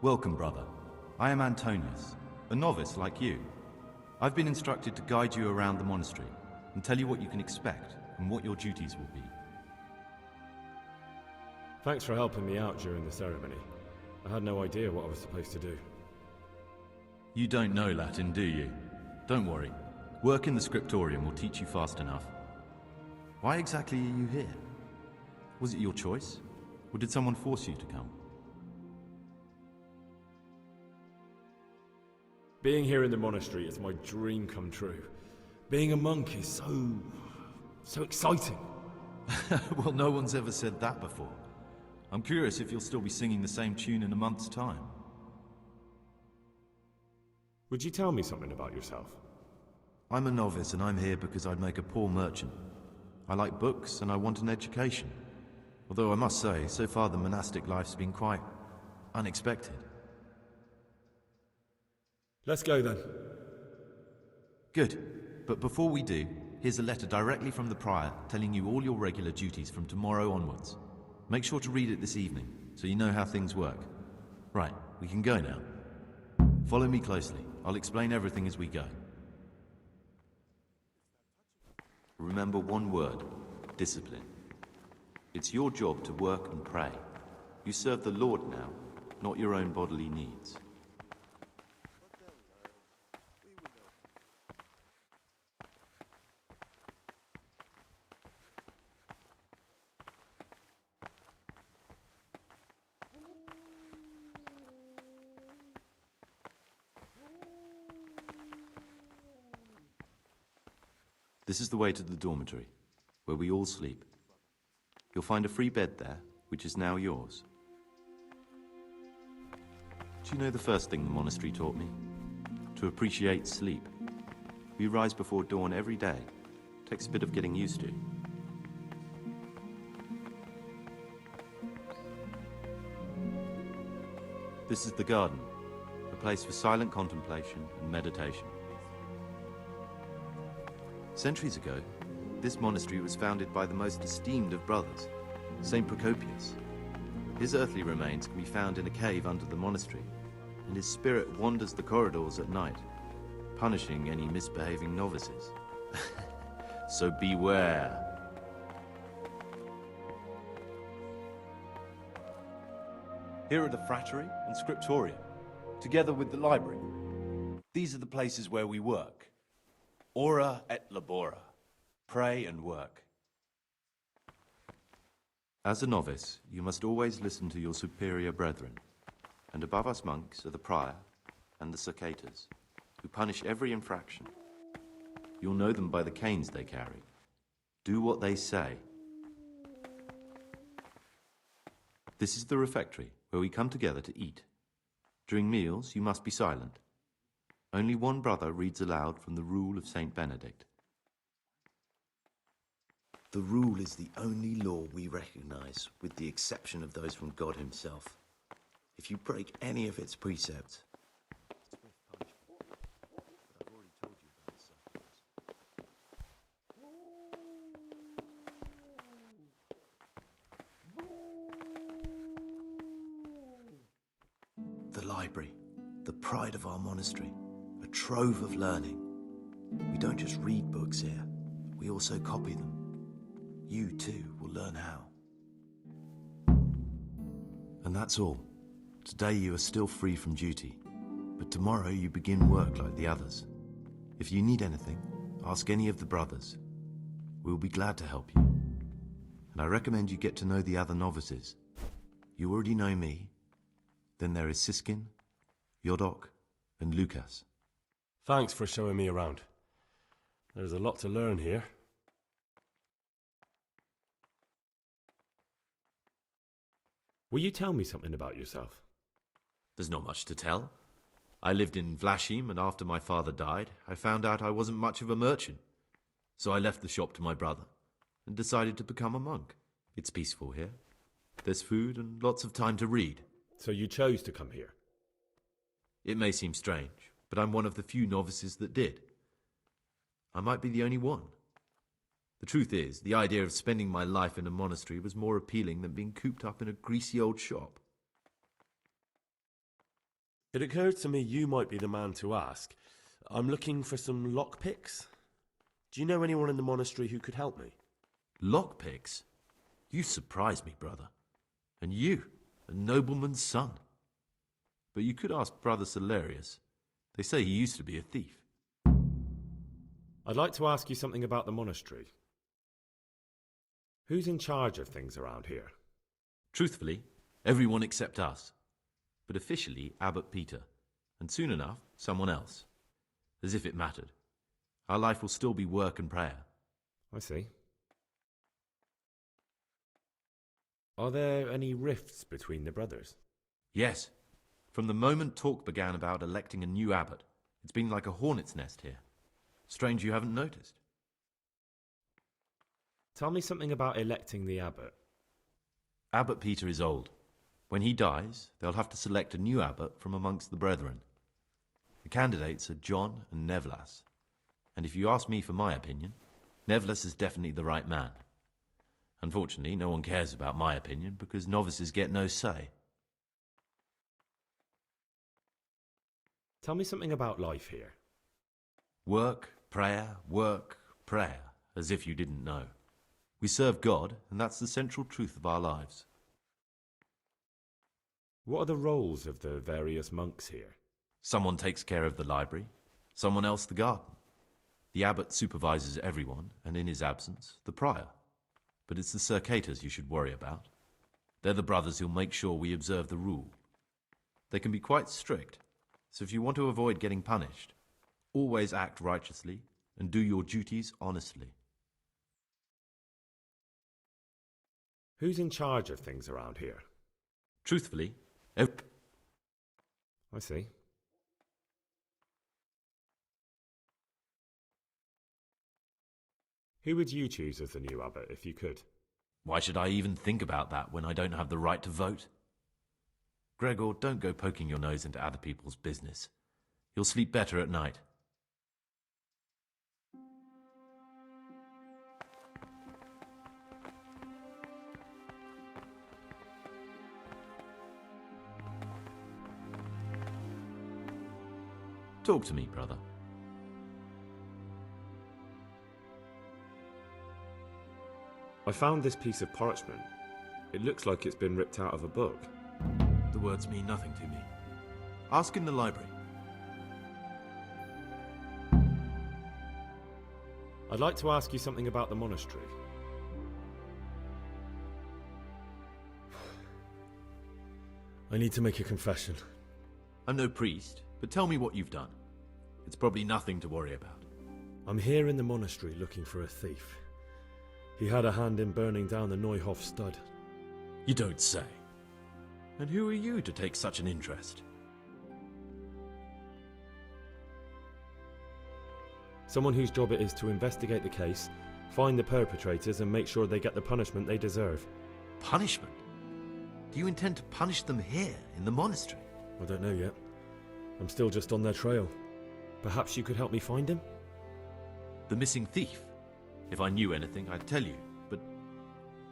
Welcome, brother. I am Antonius, a novice like you. I've been instructed to guide you around the monastery and tell you what you can expect and what your duties will be. Thanks for helping me out during the ceremony. I had no idea what I was supposed to do. You don't know Latin, do you? Don't worry. Work in the scriptorium will teach you fast enough. Why exactly are you here? Was it your choice? Or did someone force you to come? Being here in the monastery is my dream come true. Being a monk is so exciting. Well, no one's ever said that before. I'm curious if you'll still be singing the same tune in a month's time. Would you tell me something about yourself? I'm a novice and I'm here because I'd make a poor merchant. I like books and I want an education. Although I must say, so far the monastic life's been quite unexpected. Let's go then. Good. But before we do, here's a letter directly from the prior telling you all your regular duties from tomorrow onwards. Make sure to read it this evening, so you know how things work. Right, we can go now. Follow me closely. I'll explain everything as we go. Remember one word: discipline. It's your job to work and pray. You serve the Lord now, not your own bodily needs. This is the way to the dormitory, where we all sleep. You'll find a free bed there, which is now yours. Do you know the first thing the monastery taught me? To appreciate sleep. We rise before dawn every day. Takes a bit of getting used to. This is the garden, a place for silent contemplation and meditation. Centuries ago, this monastery was founded by the most esteemed of brothers, Saint Procopius. His earthly remains can be found in a cave under the monastery, and his spirit wanders the corridors at night, punishing any misbehaving novices. So beware. Here are the frattery and scriptorium, together with the library. These are the places where we work. Ora et labora. Pray and work. As a novice, you must always listen to your superior brethren, and above us monks are the prior and the succators, who punish every infraction. You'll know them by the canes they carry. Do what they say. This is the refectory, where we come together to eat. During meals, you must be silent. Only one brother reads aloud from the Rule of Saint Benedict. The rule is the only law we recognize, with the exception of those from God himself. If you break any of its precepts, the library, the pride of our monastery, a trove of learning. We don't just read books here, we also copy them. You too will learn how. And that's all. Today you are still free from duty, but tomorrow you begin work like the others. If you need anything, ask any of the brothers. We'll be glad to help you. And I recommend you get to know the other novices. You already know me. Then there is Siskin, Yodok, and Lucas. Thanks for showing me around. There's a lot to learn here. Will you tell me something about yourself? There's not much to tell. I lived in Vlachim, and after my father died, I found out I wasn't much of a merchant. So I left the shop to my brother and decided to become a monk. It's peaceful here. There's food and lots of time to read. So you chose to come here? It may seem strange, but I'm one of the few novices that did. I might be the only one. The truth is, the idea of spending my life in a monastery was more appealing than being cooped up in a greasy old shop. It occurred to me you might be the man to ask. I'm looking for some lockpicks. Do you know anyone in the monastery who could help me? Lockpicks? You surprise me, brother. And you, a nobleman's son. But you could ask Brother Celerius. They say he used to be a thief. I'd like to ask you something about the monastery. Who's in charge of things around here? Truthfully, everyone except us. But officially, Abbot Peter. And soon enough, someone else. As if it mattered. Our life will still be work and prayer. I see. Are there any rifts between the brothers? Yes. From the moment talk began about electing a new abbot, it's been like a hornet's nest here. Strange you haven't noticed. Tell me something about electing the abbot. Abbot Peter is old. When he dies, they'll have to select a new abbot from amongst the brethren. The candidates are John and Nevlas. And if you ask me for my opinion, Nevlas is definitely the right man. Unfortunately, no one cares about my opinion because novices get no say. Tell me something about life here. Work, prayer, as if you didn't know. We serve God, and that's the central truth of our lives. What are the roles of the various monks here? Someone takes care of the library, someone else the garden. The abbot supervises everyone, and in his absence, the prior. But it's the circators you should worry about. They're the brothers who'll make sure we observe the rule. They can be quite strict, so if you want to avoid getting punished, always act righteously and do your duties honestly. Who's in charge of things around here? Truthfully, I see. Who would you choose as the new abbot if you could? why should I even think about that when I don't have the right to vote? Gregor, don't go poking your nose into other people's business. You'll sleep better at night. Talk to me, brother. I found this piece of parchment. It looks like it's been ripped out of a book. The words mean nothing to me. Ask in the library. I'd like to ask you something about the monastery. I need to make a confession. I'm no priest, but tell me what you've done. It's probably nothing to worry about. I'm here in the monastery looking for a thief. He had a hand in burning down the Neuhof stud. You don't say. And who are you to take such an interest? Someone whose job it is to investigate the case, find the perpetrators and make sure they get the punishment they deserve. Punishment? Do you intend to punish them here, in the monastery? I don't know yet. I'm still just on their trail. Perhaps you could help me find him? The missing thief? If I knew anything, I'd tell you, but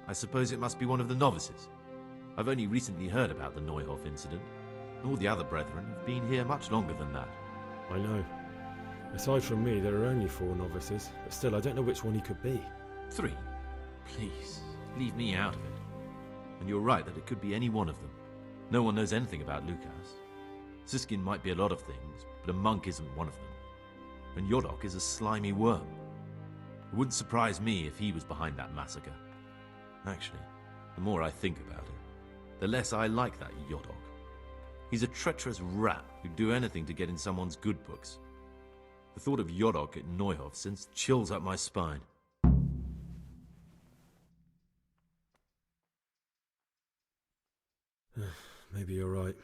I suppose it must be one of the novices. I've only recently heard about the Neuhof incident. All the other brethren have been here much longer than that. I know. Aside from me, there are only 4 novices, but still, I don't know which one he could be. 3? Please, leave me out of it. And you're right that it could be any one of them. No one knows anything about Lukas. Siskin might be a lot of things, but a monk isn't one of them. And Yodok is a slimy worm. It wouldn't surprise me if he was behind that massacre. Actually, the more I think about it, the less I like that Yodok. He's a treacherous rat who'd do anything to get in someone's good books. The thought of Yodok at Neuhof sends chills up my spine. Maybe you're right.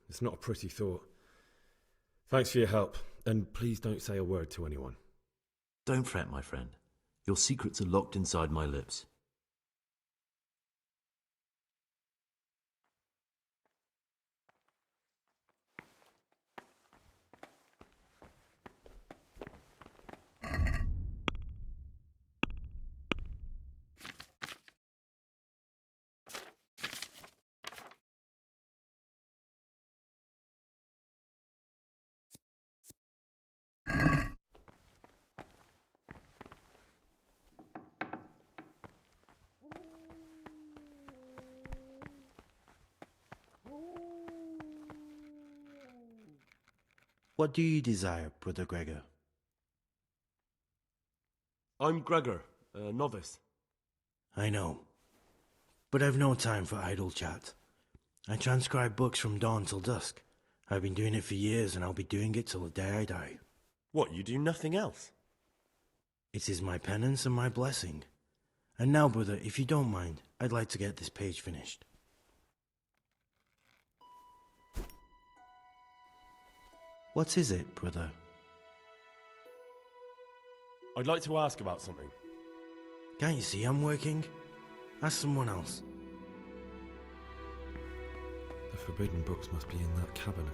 It's not a pretty thought. Thanks for your help, and please don't say a word to anyone. Don't fret, my friend. Your secrets are locked inside my lips. What do you desire, Brother Gregor? I'm Gregor, a novice. I know, but I've no time for idle chat. I transcribe books from dawn till dusk. I've been doing it for years, and I'll be doing it till the day I die. What, you do nothing else? It is my penance and my blessing. And now, brother, if you don't mind, I'd like to get this page finished. What is it, brother? I'd like to ask about something. Can't you see I'm working? Ask someone else. The forbidden books must be in that cabinet.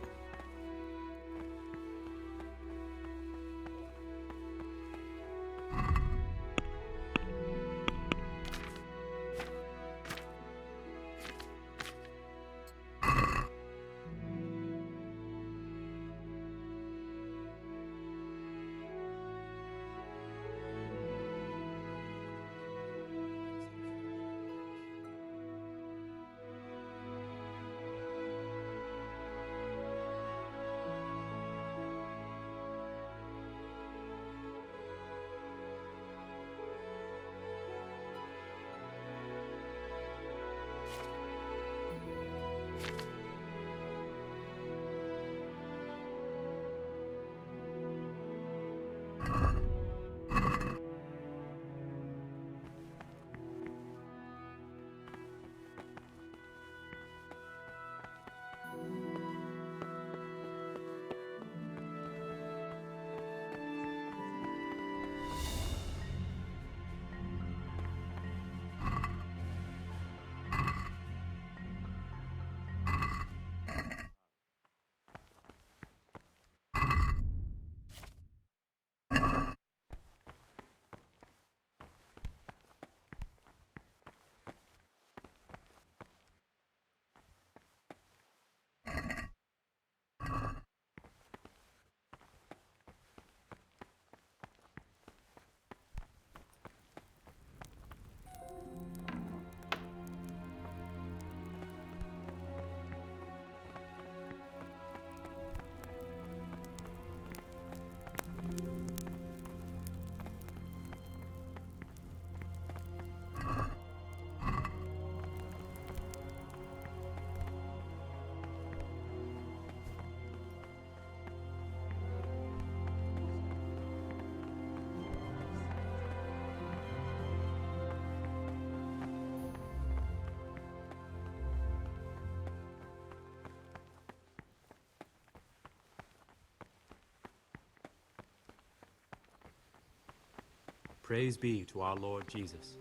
Praise be to our Lord Jesus.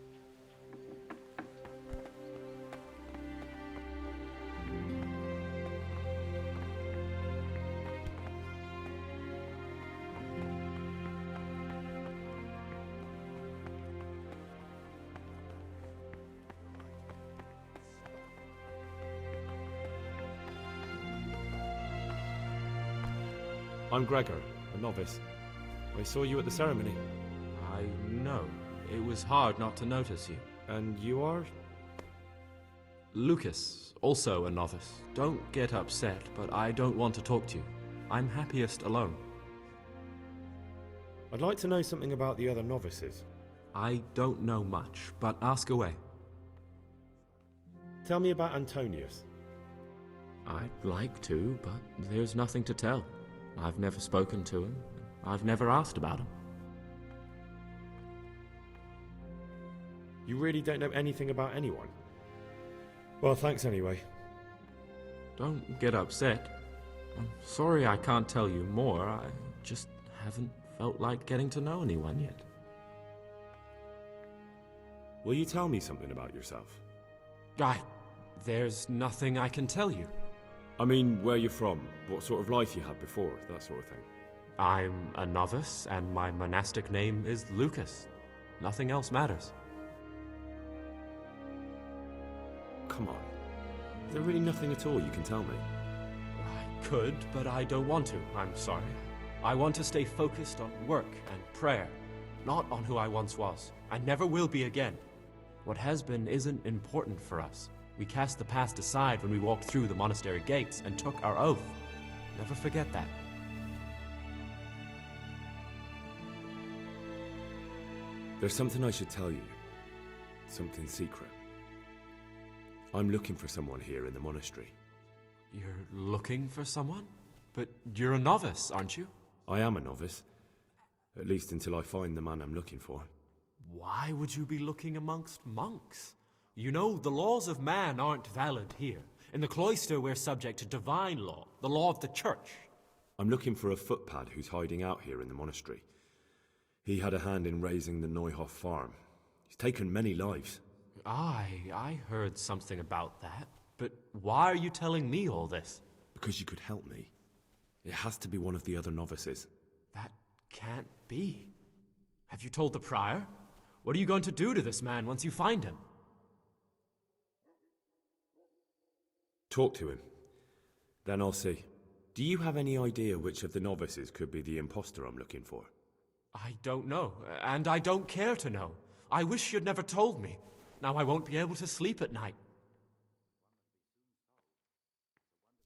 I'm Gregor, a novice. I saw you at the ceremony. I know. It was hard not to notice you. And you are? Lucas, also a novice. Don't get upset, but I don't want to talk to you. I'm happiest alone. I'd like to know something about the other novices. I don't know much, but ask away. Tell me about Antonius. I'd like to, but there's nothing to tell. I've never spoken to him. I've never asked about him. You really don't know anything about anyone? Well, thanks anyway. Don't get upset. I'm sorry I can't tell you more. I just haven't felt like getting to know anyone yet. Will you tell me something about yourself? There's nothing I can tell you. I mean, where you're from, what sort of life you had before, that sort of thing. I'm a novice, and my monastic name is Lucas. Nothing else matters. Come on. Is there really nothing at all you can tell me? I could, but I don't want to. I'm sorry. I want to stay focused on work and prayer, not on who I once was. I never will be again. What has been isn't important for us. We cast the past aside when we walked through the monastery gates and took our oath. Never forget that. There's something I should tell you. Something secret. I'm looking for someone here in the monastery. You're looking for someone? But you're a novice, aren't you? I am a novice. At least until I find the man I'm looking for. Why would you be looking amongst monks? You know, the laws of man aren't valid here. In the cloister, we're subject to divine law, the law of the church. I'm looking for a footpad who's hiding out here in the monastery. He had a hand in raising the Neuhof farm. He's taken many lives. I heard something about that. But why are you telling me all this? Because you could help me. It has to be one of the other novices. That can't be. Have you told the prior? What are you going to do to this man once you find him? Talk to him. Then I'll see. Do you have any idea which of the novices could be the imposter I'm looking for? I don't know, and I don't care to know. I wish you'd never told me. Now I won't be able to sleep at night.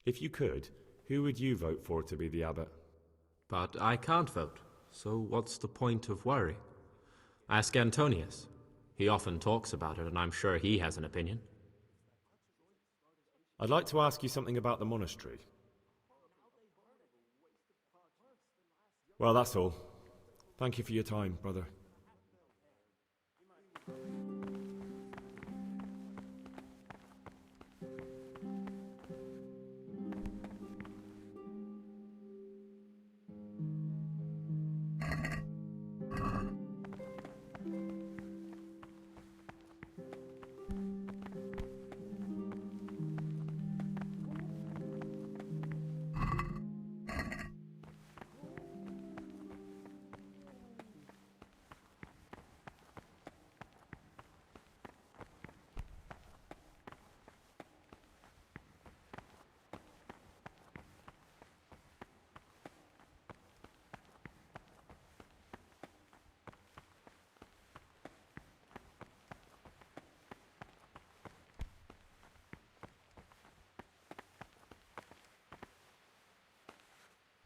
If you could, who would you vote for to be the abbot? But I can't vote, so what's the point of worry? Ask Antonius. He often talks about it, and I'm sure he has an opinion. I'd like to ask you something about the monastery. Well, that's all. Thank you for your time, brother.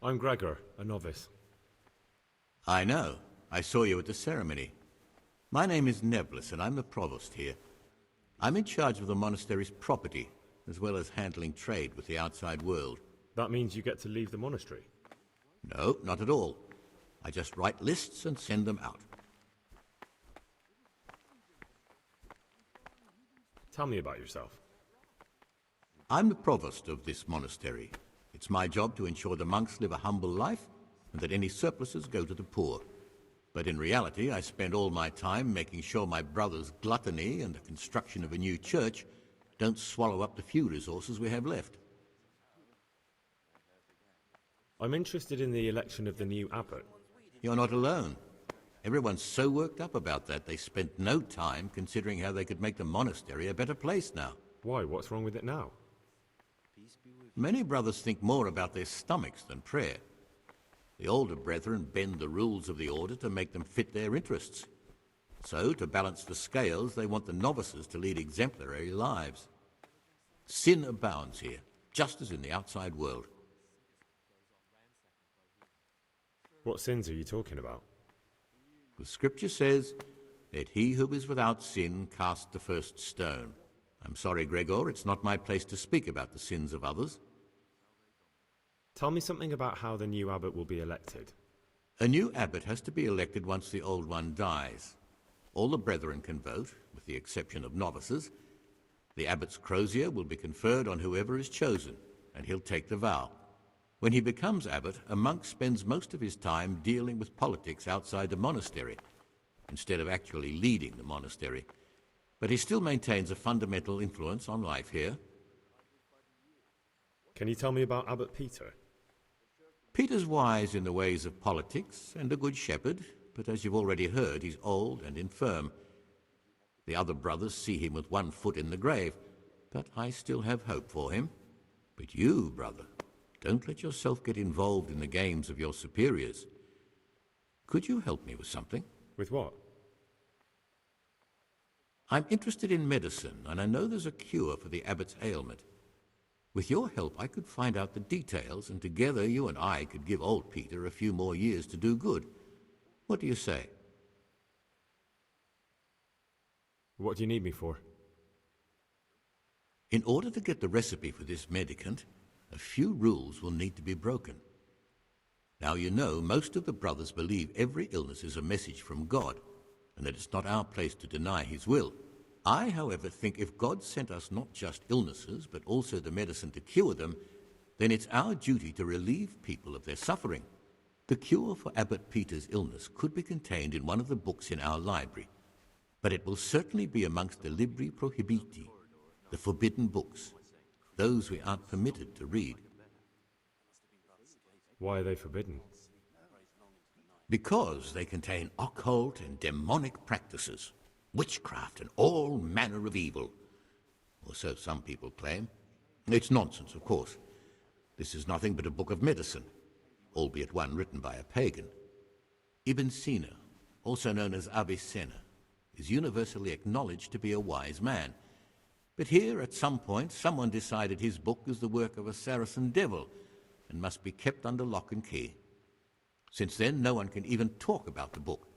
I'm Gregor, a novice. I know. I saw you at the ceremony. My name is Neblis, and I'm the provost here. I'm in charge of the monastery's property, as well as handling trade with the outside world. That means you get to leave the monastery? No, not at all. I just write lists and send them out. Tell me about yourself. I'm the provost of this monastery. It's my job to ensure the monks live a humble life and that any surpluses go to the poor. But in reality, I spend all my time making sure my brother's gluttony and the construction of a new church don't swallow up the few resources we have left. I'm interested in the election of the new abbot. You're not alone. Everyone's so worked up about that they spent no time considering how they could make the monastery a better place now. Why? What's wrong with it now? Many brothers think more about their stomachs than prayer. The older brethren bend the rules of the order to make them fit their interests. So, to balance the scales, they want the novices to lead exemplary lives. Sin abounds here, just as in the outside world. What sins are you talking about? The scripture says, "Let he who is without sin cast the first stone." I'm sorry, Gregor, it's not my place to speak about the sins of others. Tell me something about how the new abbot will be elected. A new abbot has to be elected once the old one dies. All the brethren can vote, with the exception of novices. The abbot's crozier will be conferred on whoever is chosen, and he'll take the vow. When he becomes abbot, a monk spends most of his time dealing with politics outside the monastery, instead of actually leading the monastery. But he still maintains a fundamental influence on life here. Can you tell me about Abbot Peter? Peter's wise in the ways of politics and a good shepherd, but as you've already heard, he's old and infirm. The other brothers see him with one foot in the grave, but I still have hope for him. But you, brother, don't let yourself get involved in the games of your superiors. Could you help me with something? With what? I'm interested in medicine, and I know there's a cure for the abbot's ailment. With your help, I could find out the details, and together you and I could give old Peter a few more years to do good. What do you say? What do you need me for? In order to get the recipe for this medicament, a few rules will need to be broken. Now you know, most of the brothers believe every illness is a message from God, and that it's not our place to deny his will. I, however, think if God sent us not just illnesses, but also the medicine to cure them, then it's our duty to relieve people of their suffering. The cure for Abbot Peter's illness could be contained in one of the books in our library, but it will certainly be amongst the libri prohibiti, the forbidden books, those we aren't permitted to read. Why are they forbidden? Because they contain occult and demonic practices, witchcraft and all manner of evil. Or so some people claim. It's nonsense, of course. This is nothing but a book of medicine, albeit one written by a pagan. Ibn Sina, also known as Avicenna, is universally acknowledged to be a wise man. But here, at some point, someone decided his book is the work of a Saracen devil and must be kept under lock and key. Since then, no one can even talk about the book.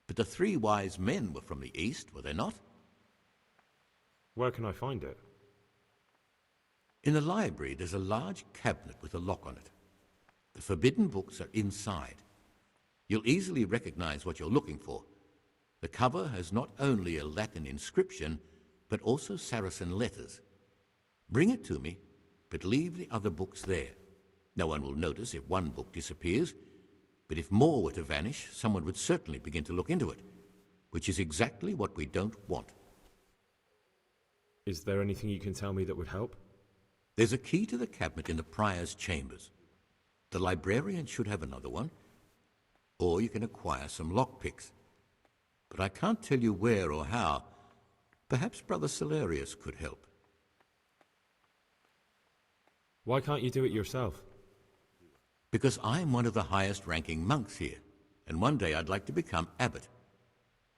But the three wise men were from the East, were they not? Where can I find it? In the library, there's a large cabinet with a lock on it. The forbidden books are inside. You'll easily recognize what you're looking for. The cover has not only a Latin inscription, but also Saracen letters. Bring it to me, but leave the other books there. No one will notice if one book disappears, but if more were to vanish, someone would certainly begin to look into it, which is exactly what we don't want. Is there anything you can tell me that would help? There's a key to the cabinet in the prior's chambers. The librarian should have another one, or you can acquire some lockpicks. But I can't tell you where or how. Perhaps Brother Celarius could help. Why can't you do it yourself? Because I'm one of the highest-ranking monks here, and one day I'd like to become abbot.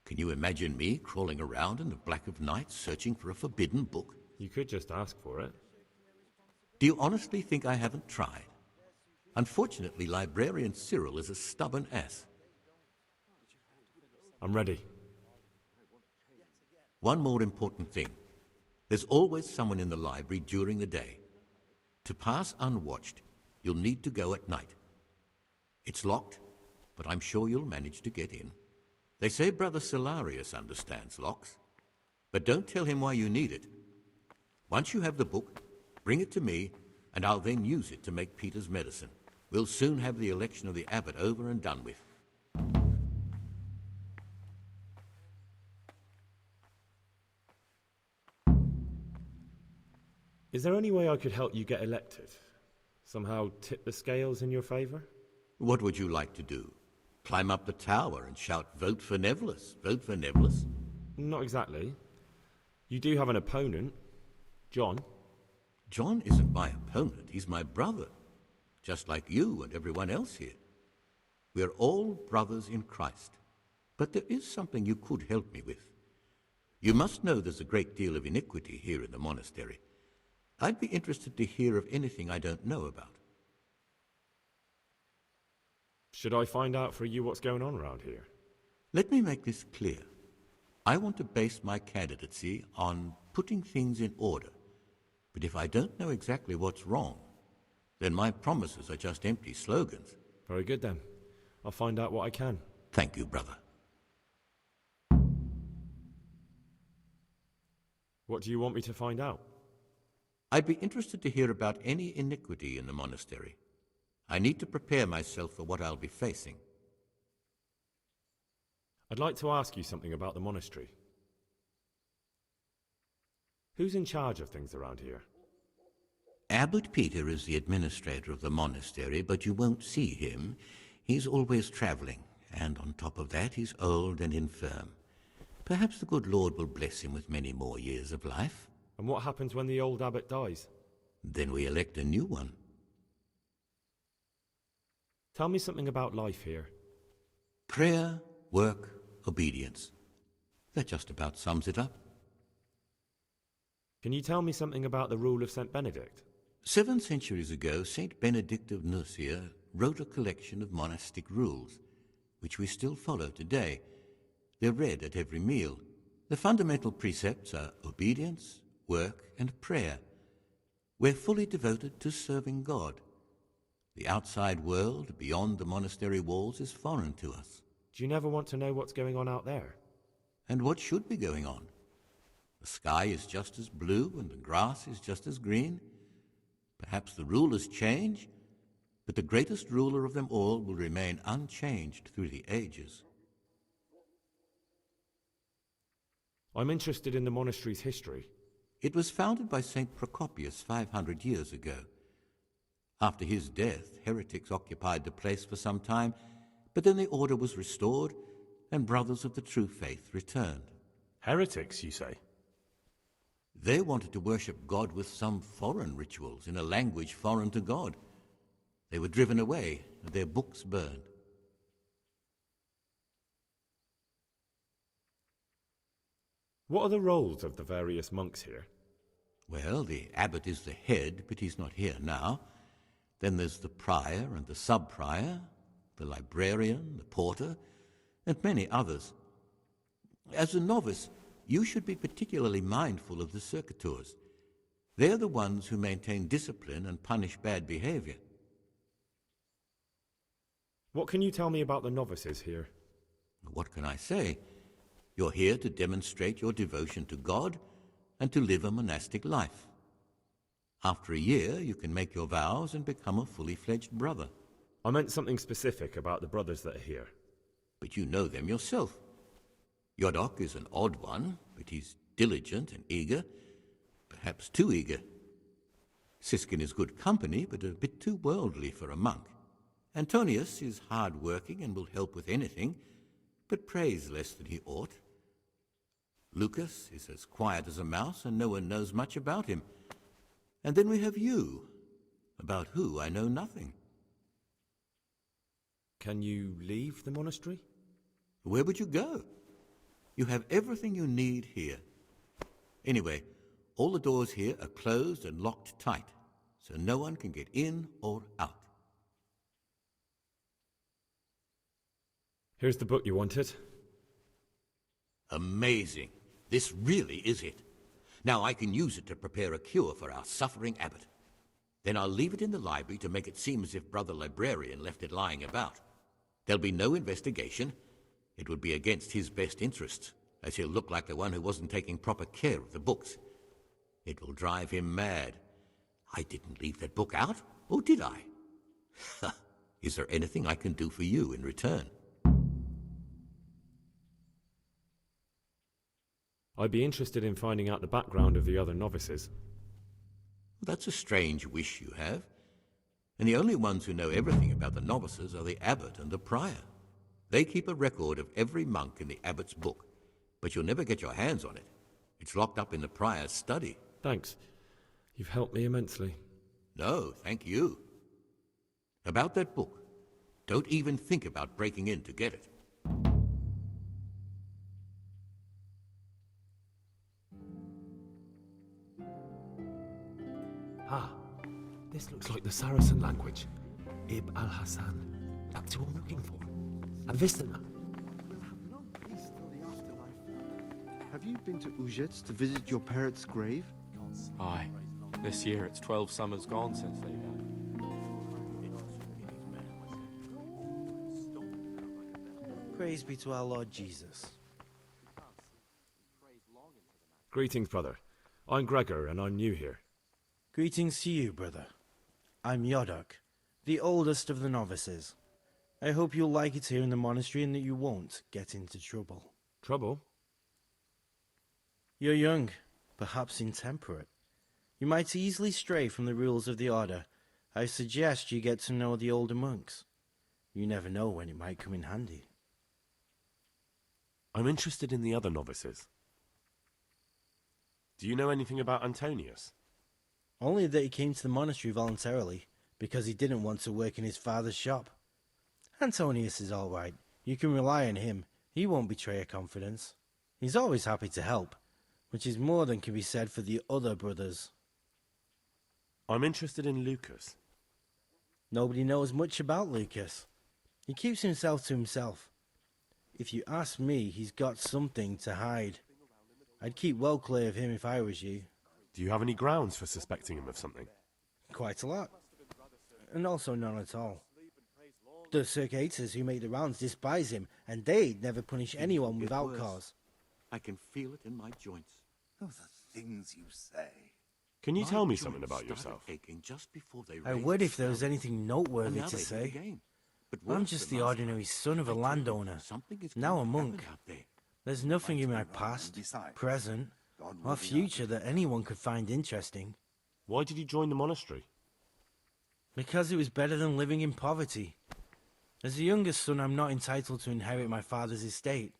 Can you imagine me crawling around in the black of night searching for a forbidden book? You could just ask for it. Do you honestly think I haven't tried? Unfortunately, Librarian Cyril is a stubborn ass. I'm ready. One more important thing. There's always someone in the library during the day. To pass unwatched, you'll need to go at night. It's locked, but I'm sure you'll manage to get in. They say Brother Celarius understands locks, but don't tell him why you need it. Once you have the book, bring it to me, and I'll then use it to make Peter's medicine. We'll soon have the election of the abbot over and done with. Is there any way I could help you get elected? Somehow tip the scales in your favour? What would you like to do? Climb up the tower and shout, "Vote for Neverless, vote for Neverless"? Not exactly. You do have an opponent, John. John isn't my opponent, he's my brother. Just like you and everyone else here. We're all brothers in Christ. But there is something you could help me with. You must know there's a great deal of iniquity here in the monastery. I'd be interested to hear of anything I don't know about. Should I find out for you what's going on around here? Let me make this clear. I want to base my candidacy on putting things in order. But if I don't know exactly what's wrong, then my promises are just empty slogans. Very good then. I'll find out what I can. Thank you, brother. What do you want me to find out? I'd be interested to hear about any iniquity in the monastery. I need to prepare myself for what I'll be facing. I'd like to ask you something about the monastery. Who's in charge of things around here? Abbot Peter is the administrator of the monastery, but you won't see him. He's always traveling, and on top of that, he's old and infirm. Perhaps the good Lord will bless him with many more years of life. And what happens when the old abbot dies? Then we elect a new one. Tell me something about life here. Prayer, work, obedience. That just about sums it up. Can you tell me something about the rule of St. Benedict? 7 centuries ago, Saint Benedict of Nursia wrote a collection of monastic rules, which we still follow today. They're read at every meal. The fundamental precepts are obedience, work, and prayer. We're fully devoted to serving God. The outside world, beyond the monastery walls, is foreign to us. Do you never want to know what's going on out there? And what should be going on? The sky is just as blue and the grass is just as green. Perhaps the rulers change, but the greatest ruler of them all will remain unchanged through the ages. I'm interested in the monastery's history. It was founded by St. Procopius 500 years ago. After his death, heretics occupied the place for some time, but then the order was restored and brothers of the true faith returned. Heretics, you say? They wanted to worship God with some foreign rituals in a language foreign to God. They were driven away and their books burned. What are the roles of the various monks here? Well, the abbot is the head, but he's not here now. Then there's the prior and the sub-prior, the librarian, the porter, and many others. As a novice, you should be particularly mindful of the circuitors. They're the ones who maintain discipline and punish bad behavior. What can you tell me about the novices here? What can I say? You're here to demonstrate your devotion to God and to live a monastic life. After a year, you can make your vows and become a fully fledged brother. I meant something specific about the brothers that are here. But you know them yourself. Yodok is an odd one, but he's diligent and eager, perhaps too eager. Siskin is good company, but a bit too worldly for a monk. Antonius is hard-working and will help with anything, but prays less than he ought. Lucas is as quiet as a mouse, and no one knows much about him. And then we have you, about who I know nothing. Can you leave the monastery? Where would you go? You have everything you need here. Anyway, all the doors here are closed and locked tight, so no one can get in or out. Here's the book you wanted. Amazing. This really is it. Now I can use it to prepare a cure for our suffering abbot. Then I'll leave it in the library to make it seem as if Brother Librarian left it lying about. There'll be no investigation. It would be against his best interests, as he'll look like the one who wasn't taking proper care of the books. It will drive him mad. I didn't leave that book out, or did I? Is there anything I can do for you in return? I'd be interested in finding out the background of the other novices. That's a strange wish you have. And the only ones who know everything about the novices are the abbot and the prior. They keep a record of every monk in the abbot's book, but you'll never get your hands on it. It's locked up in the prior's study. Thanks. You've helped me immensely. No, thank you. About that book, don't even think about breaking in to get it. Ah, this looks like the Saracen language. Ib al-Hassan. That's who I'm looking for. Avistana. Have you been to Uzhets to visit your parents' grave? Aye. This year it's 12 summers gone since they died. Praise be to our Lord Jesus. Greetings, brother. I'm Gregor, and I'm new here. Greetings to you, brother. I'm Yodok, the oldest of the novices. I hope you'll like it here in the monastery and that you won't get into trouble. Trouble? You're young, perhaps intemperate. You might easily stray from the rules of the order. I suggest you get to know the older monks. You never know when it might come in handy. I'm interested in the other novices. Do you know anything about Antonius? Only that he came to the monastery voluntarily, because he didn't want to work in his father's shop. Antonius is all right. You can rely on him. He won't betray your confidence. He's always happy to help, which is more than can be said for the other brothers. I'm interested in Lucas. Nobody knows much about Lucas. He keeps himself to himself. If you ask me, he's got something to hide. I'd keep well clear of him if I was you. Do you have any grounds for suspecting him of something? Quite a lot. And also none at all. The circuitous who make the rounds despise him, and they'd never punish anyone without cause. I can feel it in my joints. Oh, the things you say. Can you My tell me joints something about started yourself? aching just before they I raised would the if there was stone. anything noteworthy And now to they hit say. again. But I'm worse just than the last ordinary time, son of a I told you landowner, something is now going a to happen monk. out there. There's nothing in my Might be wrong, past, and besides, present, God will or be future our that anyone could find interesting. Why did you join the monastery? Because it was better than living in poverty. As the youngest son, I'm not entitled to inherit my father's estate,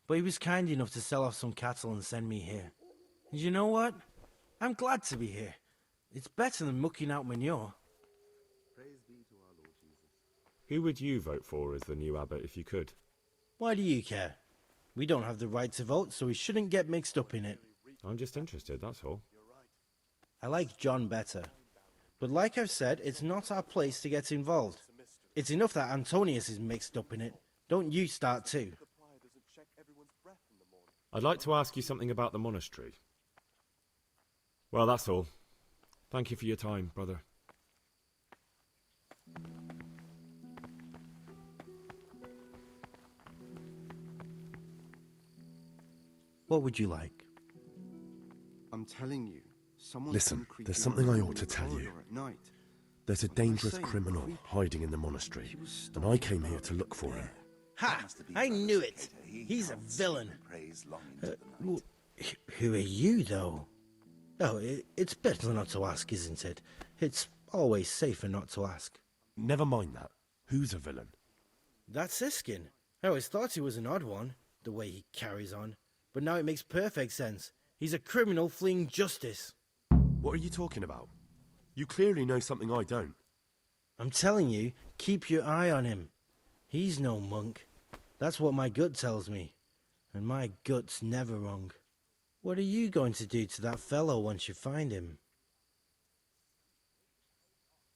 but he was kind enough to sell off some cattle and send me here. And you know what? I'm glad to be here. It's better than mucking out manure. Who would you vote for as the new abbot if you could? Why do you care? We don't have the right to vote, so we shouldn't get mixed up in it. I'm just interested, that's all. I like John better. But like I've said, it's not our place to get involved. It's enough that Antonius is mixed up in it. Don't you start too. I'd like to ask you something about the monastery. Well, that's all. Thank you for your time, brother. What would you like? I'm telling you, someone's Listen, been creeping there's something I around ought to in the tell you. corridor at night. There's a dangerous criminal hiding in the monastery, and I came here to look for him. Ha! I knew it! He's a villain. Who are you, though? Oh, it's better not to ask, isn't it? It's always safer not to ask. Never mind that. Who's a villain? That's Siskin. I always thought he was an odd one, the way he carries on. But now it makes perfect sense. He's a criminal fleeing justice. What are you talking about? You clearly know something I don't. I'm telling you, keep your eye on him. He's no monk. That's what my gut tells me. And my gut's never wrong. What are you going to do to that fellow once you find him?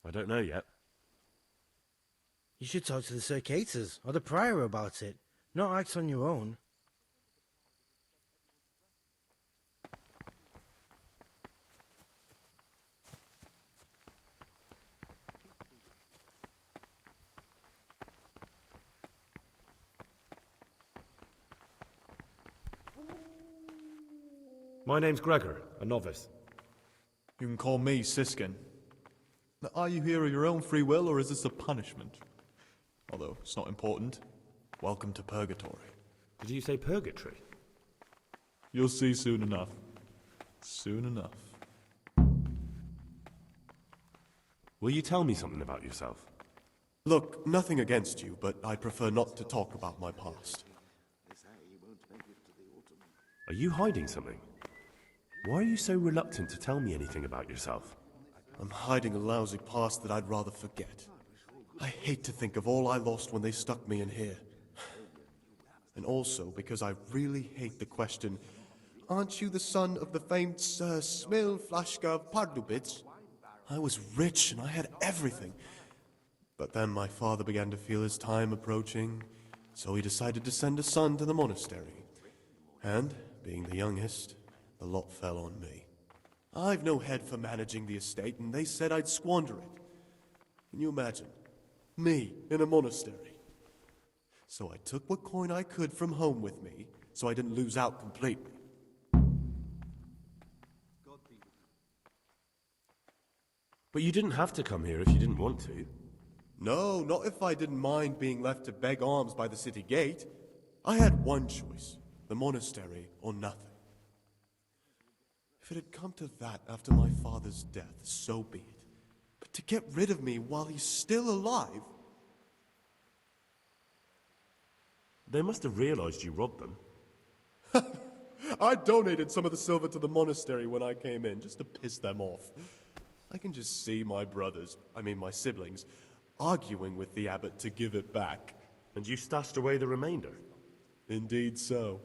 I don't know yet. You should talk to the circuitous or the prior about it, not act on your own. My name's Gregor, a novice. You can call me Siskin. Now, are you here of your own free will, or is this a punishment? Although, it's not important. Welcome to Purgatory. Did you say purgatory? You'll see soon enough. Soon enough. Will you tell me something about yourself? Look, nothing against you, but I'd prefer not to talk about my past. Are you hiding something? Why are you so reluctant to tell me anything about yourself? I'm hiding a lousy past that I'd rather forget. I hate to think of all I lost when they stuck me in here. And also because I really hate the question, aren't you the son of the famed Sir Smil Flashka of Pardubitz? I was rich and I had everything. But then my father began to feel his time approaching, so he decided to send a son to the monastery. And, being the youngest, the lot fell on me. I've no head for managing the estate, and they said I'd squander it. Can you imagine? Me, in a monastery. So I took what coin I could from home with me, so I didn't lose out completely. But you didn't have to come here if you didn't want to. No, not if I didn't mind being left to beg alms by the city gate. I had one choice, the monastery or nothing. If it had come to that after my father's death, so be it. But to get rid of me while he's still alive... They must have realized you robbed them. I donated some of the silver to the monastery when I came in, just to piss them off. I can just see my my siblings, arguing with the abbot to give it back. And you stashed away the remainder? Indeed so.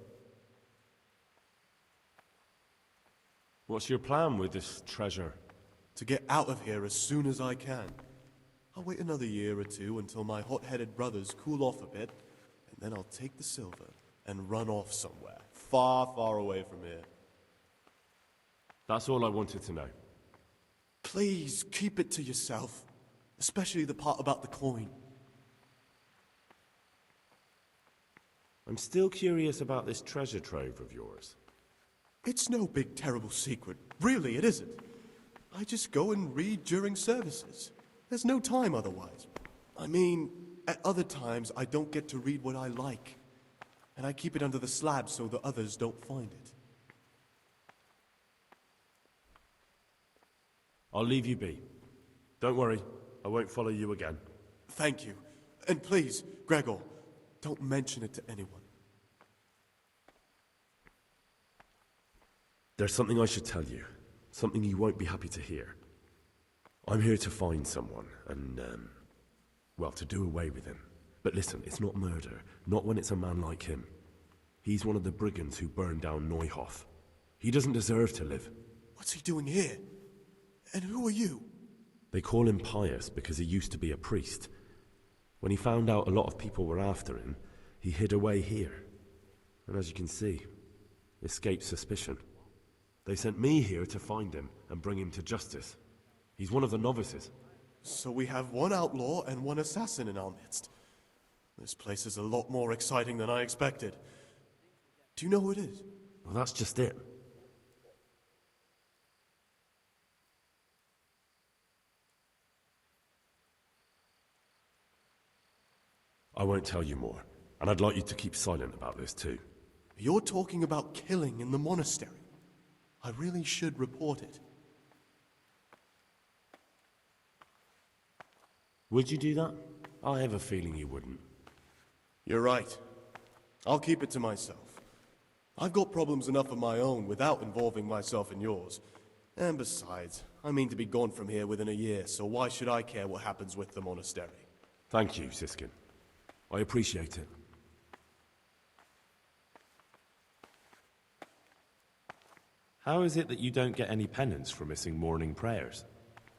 What's your plan with this treasure? To get out of here as soon as I can. I'll wait another year or two until my hot-headed brothers cool off a bit, and then I'll take the silver and run off somewhere, far, far away from here. That's all I wanted to know. Please, keep it to yourself. Especially the part about the coin. I'm still curious about this treasure trove of yours. It's no big terrible secret. Really, it isn't. I just go and read during services. There's no time otherwise. I mean, at other times I don't get to read what I like. And I keep it under the slab so the others don't find it. I'll leave you be. Don't worry, I won't follow you again. Thank you. And please, Gregor, don't mention it to anyone. There's something I should tell you. Something you won't be happy to hear. I'm here to find someone, and, well, to do away with him. But listen, it's not murder. Not when it's a man like him. He's one of the brigands who burned down Neuhof. He doesn't deserve to live. What's he doing here? And who are you? They call him Pious because he used to be a priest. When he found out a lot of people were after him, he hid away here. And as you can see, escaped suspicion. They sent me here to find him and bring him to justice. He's one of the novices. So we have one outlaw and one assassin in our midst. This place is a lot more exciting than I expected. Do you know who it is? Well, that's just it. I won't tell you more, and I'd like you to keep silent about this too. You're talking about killing in the monastery. I really should report it. Would you do that? I have a feeling you wouldn't. You're right. I'll keep it to myself. I've got problems enough of my own without involving myself in yours. And besides, I mean to be gone from here within a year, so why should I care what happens with the monastery? Thank you, Siskin. I appreciate it. How is it that you don't get any penance for missing morning prayers?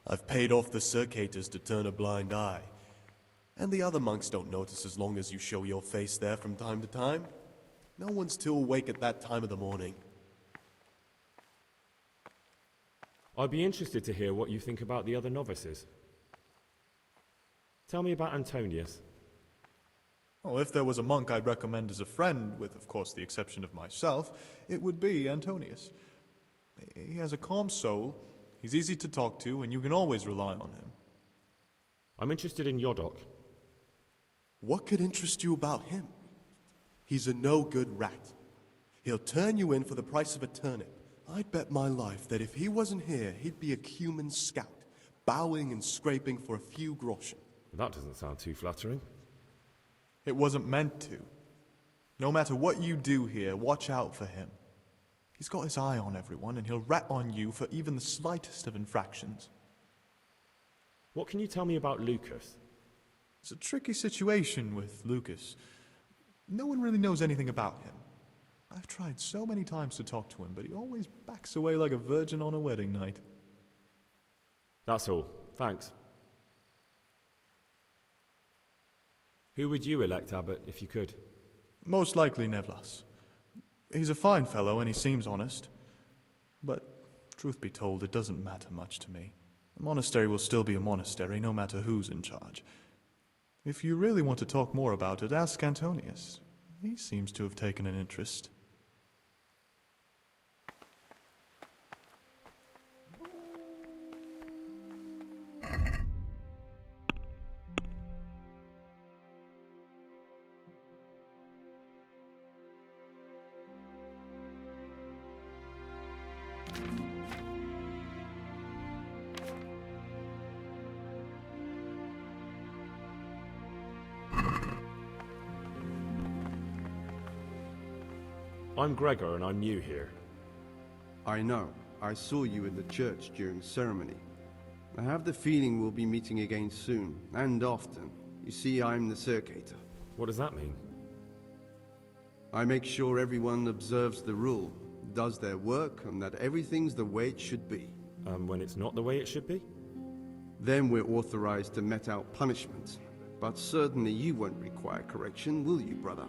I've paid off the circators to turn a blind eye. And the other monks don't notice as long as you show your face there from time to time. No one's too awake at that time of the morning. I'd be interested to hear what you think about the other novices. Tell me about Antonius. Well, if there was a monk I'd recommend as a friend, with of course the exception of myself, it would be Antonius. He has a calm soul, he's easy to talk to, and you can always rely on him. I'm interested in Yodok. What could interest you about him? He's a no-good rat. He'll turn you in for the price of a turnip. I'd bet my life that if he wasn't here, he'd be a cumin scout, bowing and scraping for a few groschen. That doesn't sound too flattering. It wasn't meant to. No matter what you do here, watch out for him. He's got his eye on everyone, and he'll rat on you for even the slightest of infractions. What can you tell me about Lucas? It's a tricky situation with Lucas. No one really knows anything about him. I've tried so many times to talk to him, but he always backs away like a virgin on a wedding night. That's all. Thanks. Who would you elect, Abbot, if you could? Most likely Nevlas. He's a fine fellow and he seems honest. But, truth be told, it doesn't matter much to me. The monastery will still be a monastery, no matter who's in charge. If you really want to talk more about it, ask Antonius. He seems to have taken an interest. I'm Gregor and I'm new here. I know. I saw you in the church during ceremony. I have the feeling we'll be meeting again soon, and often. You see, I'm the circator. What does that mean? I make sure everyone observes the rule, does their work, and that everything's the way it should be. When it's not the way it should be? Then we're authorized to mete out punishment. But certainly you won't require correction, will you, brother?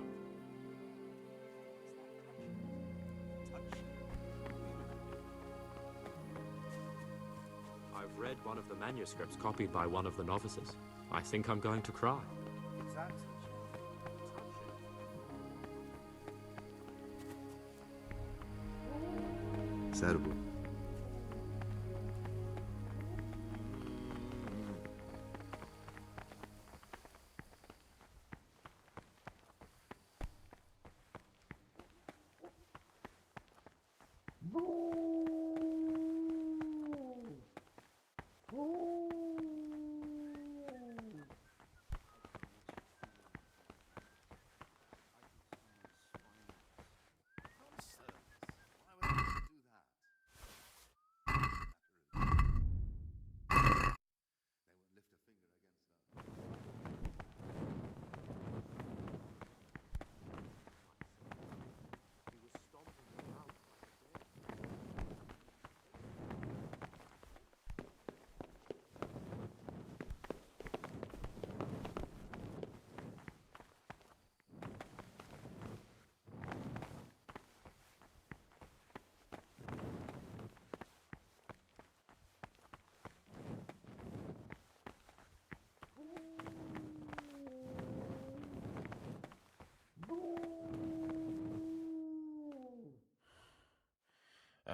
read one of the manuscripts copied by one of the novices. I think I'm going to cry. Saddable.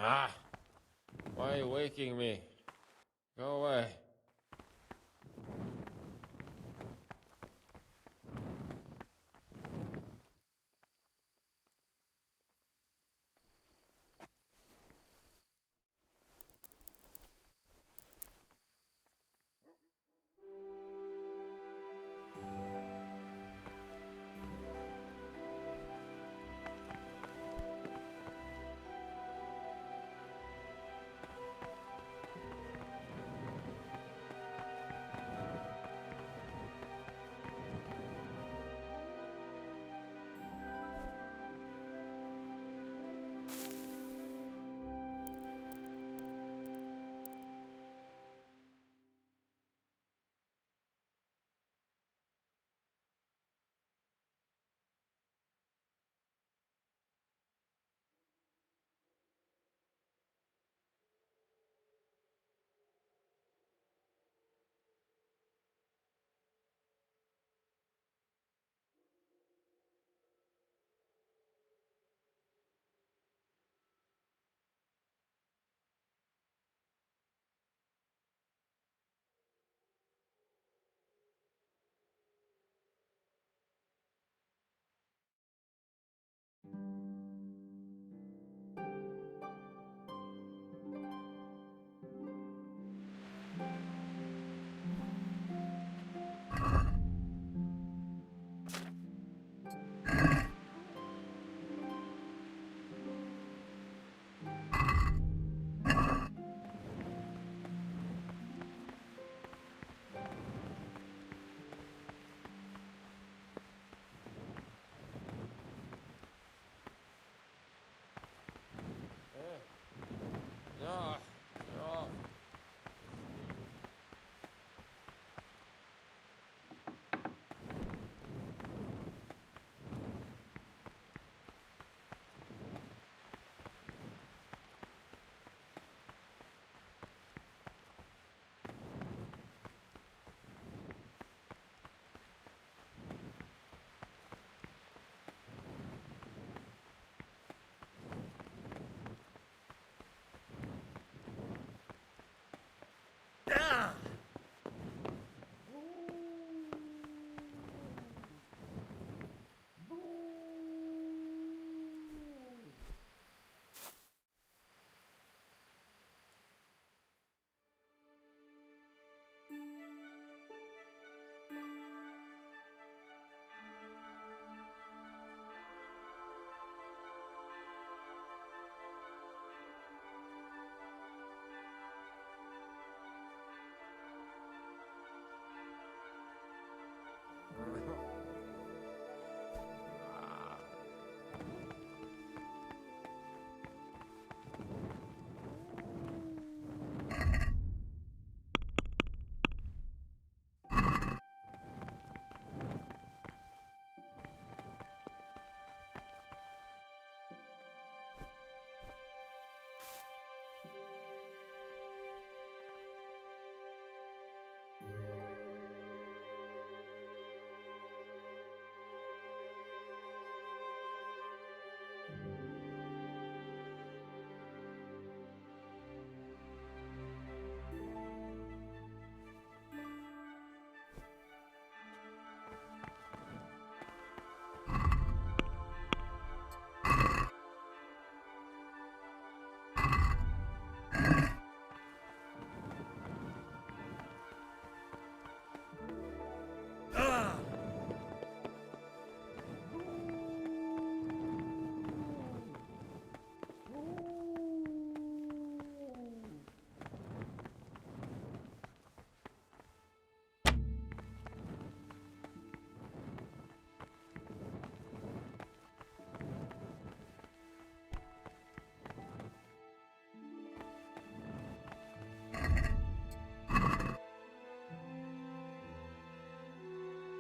Ah! Why are you waking me? Go away.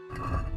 Huh?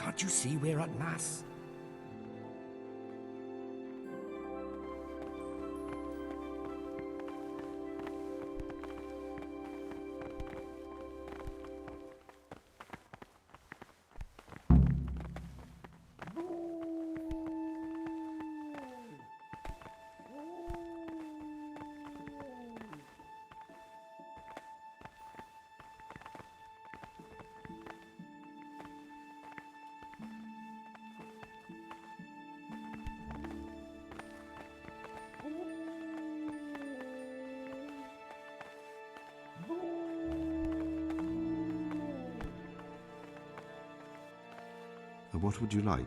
Can't you see we're at mass? What would you like?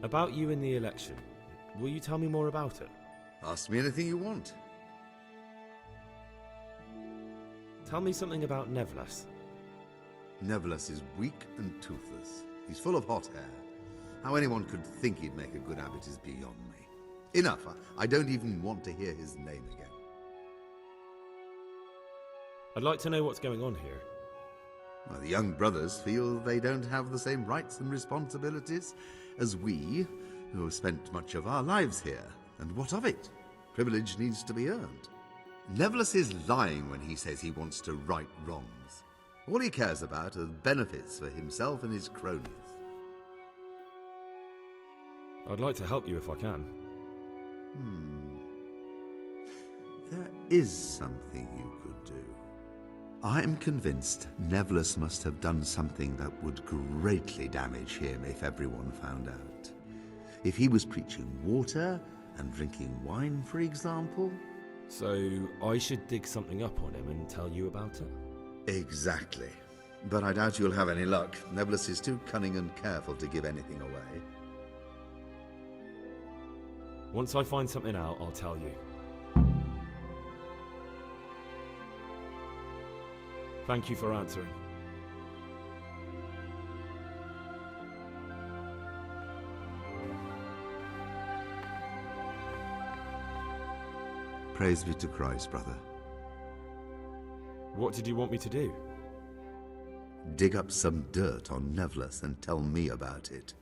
About you in the election. Will you tell me more about it? Ask me anything you want. Tell me something about Nevlas. Nevertheless is weak and toothless. He's full of hot hair. How anyone could think he'd make a good abbot is beyond me. Enough. I don't even want to hear his name again. I'd like to know what's going on here. Well, the young brothers feel they don't have the same rights and responsibilities as we, who have spent much of our lives here. And what of it? Privilege needs to be earned. Nevertheless is lying when he says he wants to right wrongs. All he cares about are benefits for himself and his cronies. I'd like to help you if I can. There is something you could do. I am convinced Nevertheless must have done something that would greatly damage him if everyone found out. If he was preaching water and drinking wine, for example. So I should dig something up on him and tell you about it? Exactly. But I doubt you'll have any luck. Nevertheless is too cunning and careful to give anything away. Once I find something out, I'll tell you. Thank you for answering. Praise be to Christ, brother. What did you want me to do? Dig up some dirt on Nevertheless and tell me about it.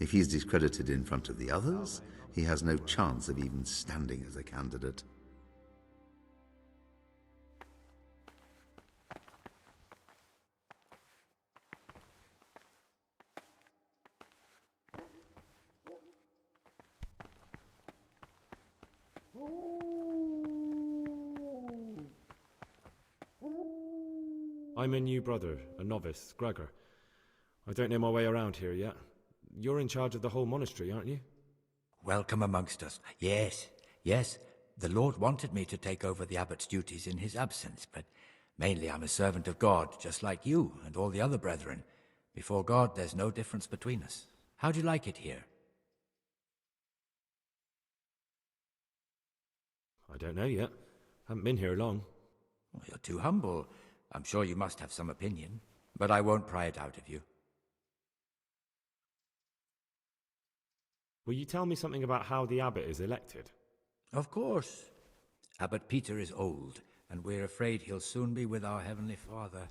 If he's discredited in front of the others, he has no chance of even standing as a candidate. I'm a new brother, a novice, Gregor. I don't know my way around here yet. You're in charge of the whole monastery, aren't you? Welcome amongst us. Yes, yes. The Lord wanted me to take over the abbot's duties in his absence, but mainly I'm a servant of God, just like you and all the other brethren. Before God, there's no difference between us. How do you like it here? I don't know yet. Haven't been here long. Well, you're too humble. I'm sure you must have some opinion, but I won't pry it out of you. Will you tell me something about how the abbot is elected? Of course. Abbot Peter is old, and we're afraid he'll soon be with our Heavenly Father.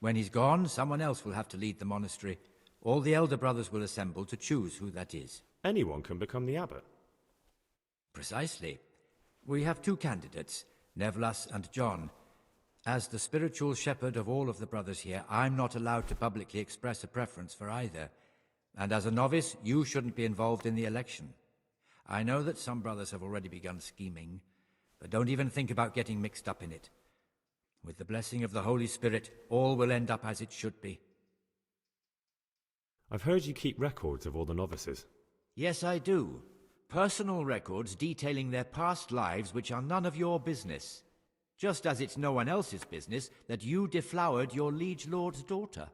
When he's gone, someone else will have to lead the monastery. All the elder brothers will assemble to choose who that is. Anyone can become the abbot? Precisely. We have two candidates, Nevertheless and John. As the spiritual shepherd of all of the brothers here, I'm not allowed to publicly express a preference for either. And as a novice, you shouldn't be involved in the election. I know that some brothers have already begun scheming, but don't even think about getting mixed up in it. With the blessing of the Holy Spirit, all will end up as it should be. I've heard you keep records of all the novices. Yes, I do. Personal records detailing their past lives which are none of your business. Just as it's no one else's business that you deflowered your liege lord's daughter.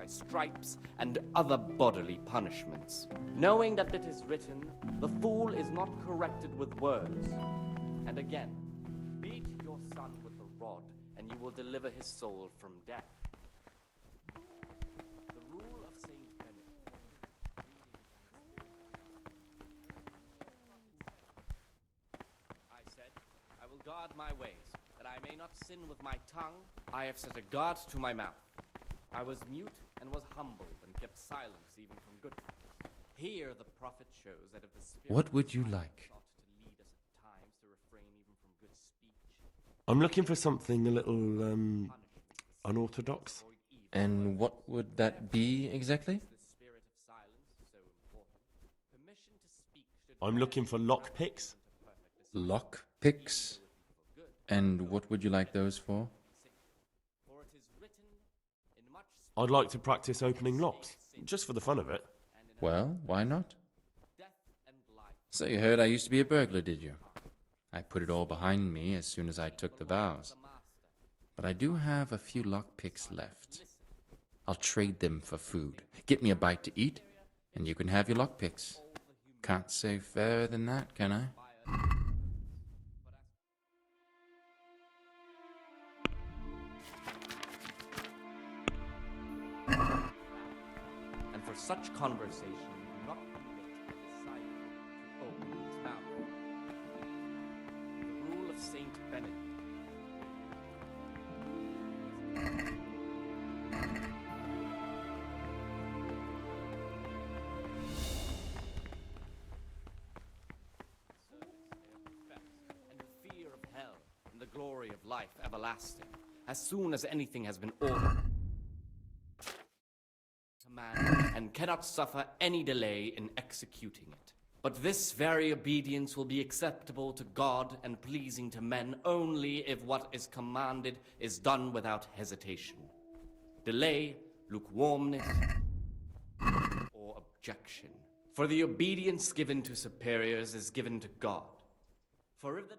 Stripes and other bodily punishments, knowing that it is written, the fool is not corrected with words. And again, beat your son with the rod, and you will deliver his soul from death. The rule of Saint Benedict. I said, I will guard my ways, that I may not sin with my tongue. I have set a guard to my mouth. I was mute and was humbled and kept silence even from good things. Here the prophet shows that if the Spirit What would you like? ought to lead us at times to refrain even from good speech. I'm looking for something a little, unorthodox. And what would that be exactly? I'm looking for lockpicks. Lockpicks? And what would you like those for? I'd like to practice opening locks, just for the fun of it. Well, why not? So you heard I used to be a burglar, did you? I put it all behind me as soon as I took the vows. But I do have a few lockpicks left. I'll trade them for food. Get me a bite to eat, and you can have your lockpicks. Can't say fairer than that, can I? And for such conversation, you do not permit the disciple to open his mouth. The rule of Saint Benedict. And the fear of hell and the glory of life everlasting, as soon as anything has been ordered. Command and cannot suffer any delay in executing it. But this very obedience will be acceptable to God and pleasing to men only if what is commanded is done without hesitation. Delay, lukewarmness, or objection. For the obedience given to superiors is given to God. For if the